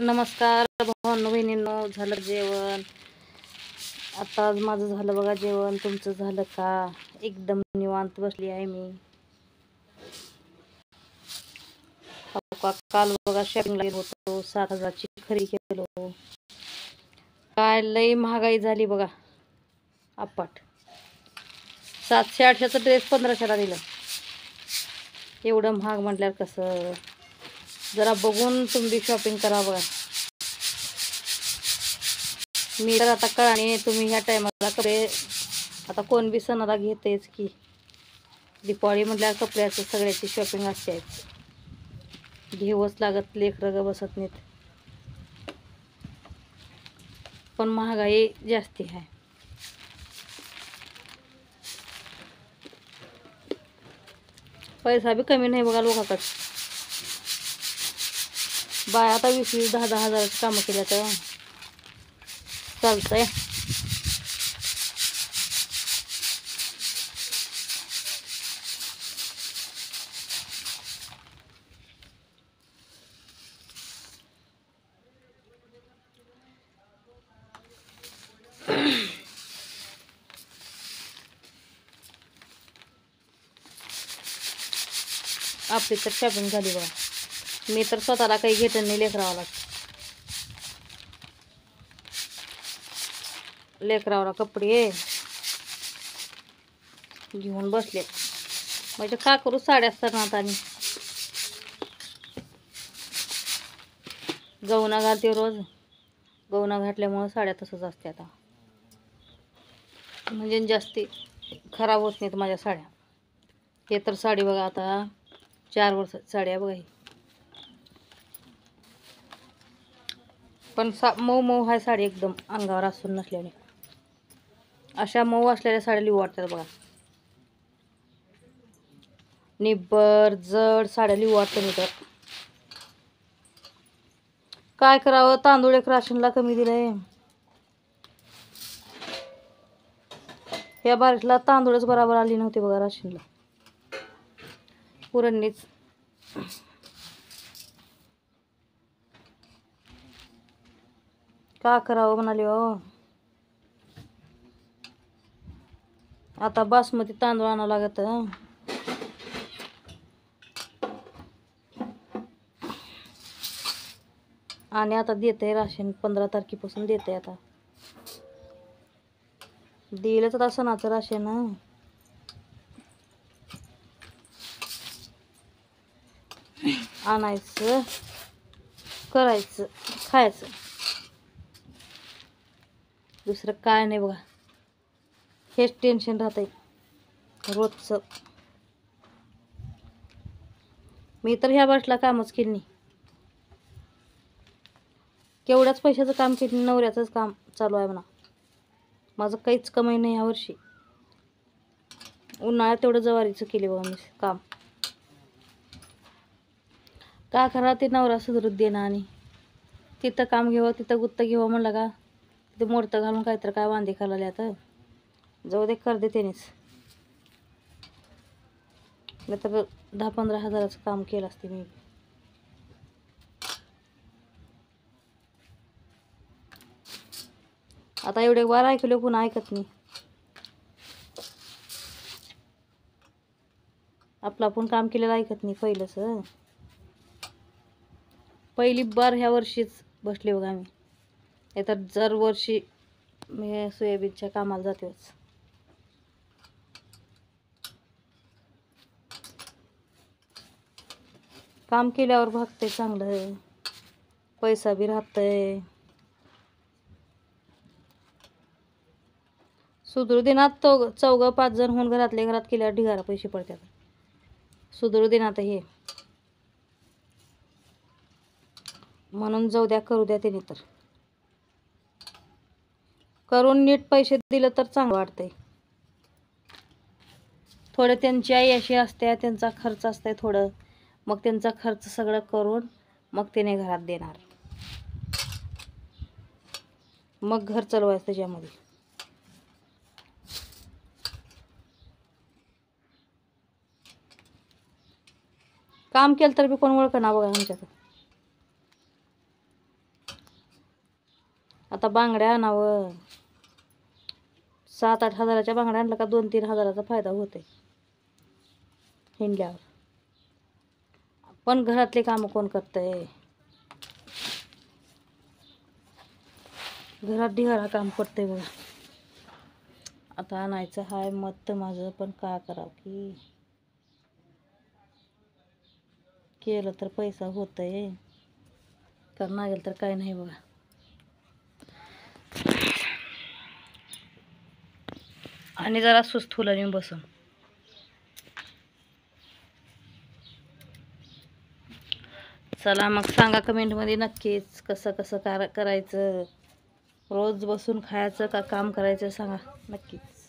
नमस्कार भावांनो बहिणींनो, झालं जेवण? आता आज माझं झालं बघा जेवण. तुमचं झालं का? एकदम निवांत बसली आहे मी. काल बघा शॉपिंगला गेलो होतो, 7,000ची खरेदी केलो. काय लई महागाई झाली बघा, अप्पाट. 700-800चा ड्रेस 1500ला दिलं. एवढं महाग म्हटल्यावर कसं? जरा बघून तुम्ही शॉपिंग करा बघा. मी तर आता कळाने तुम्ही ह्या टायमाला कपडे आता कोण बी सणाला घेतेच की. दिवाळी म्हटल्यावर कपड्याचं सगळ्याची शॉपिंग असते, घेऊच लागत. लेकरं ग बसत नाहीत, पण महागाई जास्ती आहे. पैसा बी कमी नाही बघा लोकांकडे. बाय आता 20-20, 10-10 हजाराची कामं केल्या तर चालतंय. आपली तर शॉपिंग झाली बघा. मी तर स्वतःला काही घेत नाही, लेकरावाला कपडे घेऊन बसले. म्हणजे का करू, साड्या असतात आणि गवना घालते रोज. गवना घातल्यामुळे साड्या तसंच असते आता, म्हणजे जास्ती खराब होत नाहीत माझ्या साड्या. हे तर साडी बघा आता 4 वर्ष साड्या बघा ही, पण मऊ मऊ आहे साडी एकदम, अंगावर असून नसल्याने. अशा मऊ असलेल्या साड्या लिहू वाटतात बघा. निब्बर जड साड्या लिहू वाटतं मी तर. काय करावं, तांदूळ एक राशनला कमी दिलंय. या बारीकला तांदूळच बराबर आली नव्हती बघा राशनला. पुरणनीच का करावं म्हणाले हो. आता बासमती तांदूळ आणावं लागत. आणि आता देते राशन, 15 तारखेपासून देते. आता दिलंच आता सणाचं राशन. आणायचं, करायचं, खायचं, दुसरं काय नाही बघा. हेच टेन्शन राहतंय रोजचं. मी तर ह्या वर्षला कामच केलं नाही. केवढ्याच पैशाचं काम केलं, नवऱ्याचंच काम चालू आहे म्हणा. माझं काहीच कमाई नाही ह्या वर्षी. उन्हाळ्यात तेवढं जवारीचं केले बघा मी काम. का करा, ते नवरा सुधरूच देणं. आणि तिथं काम घ्यावं, तिथं गुत्त घ्यावं म्हणलं का तिथं मोडतं घालून काहीतरी काय वांदे खाल्ले. आता जाऊ दे, कर दे त्यानेच. नाही तर 10-15 हजाराचं काम केलं असते मी. आता एवढे वार ऐकले पुन्हा ऐकत नाही. आपलं आपण काम केलेलं ऐकत नाही पहिलंच. पहिली बार ह्या वर्षीच बसले बघा मी. नाहीतर दरवर्षी मी सोयाबीनच्या कामाला जातेच. काम केल्यावर भागतंय चांगलं, पैसा बी राहतंय. सुधरू देण्यात 4-5 जण होऊन घरातल्या घरात केल्यावर ढिगारा पैसे पडतात. सुधरू देण्यात हे म्हणून जाऊ द्या, करू द्या. त्याने तर करून नीट पैसे दिलं तर चांगलं वाटतंय. थोडं त्यांची आई अशी असते, त्यांचा खर्च असतंय थोडं, मग त्यांचा खर्च सगळं करून मग त्याने घरात देणार, मग घर चालवायचं त्याच्यामध्ये. काम केलं तर बी कोण ओळखना बघा आमच्यात. आता बांगड्या आणावं, 7-8 हजाराच्या बांगड्या आणलं का 2-3 हजाराचा फायदा होते हिंडल्यावर. पण घरातले कामं कोण करतंय? घरात ढिगारा काम पडतंय बघा. आता आणायचं हाय मत माझं, पण काय करावं की केलं तर पैसा होतंय, तर नाही गेलं तर काय नाही बघा. आणि जरा सुस्त फुलं नेऊन बसून. चला मग सांगा कमेंटमध्ये नक्कीच कसं कसं करायचं. रोज बसून खायचं का काम करायचं सांगा नक्कीच.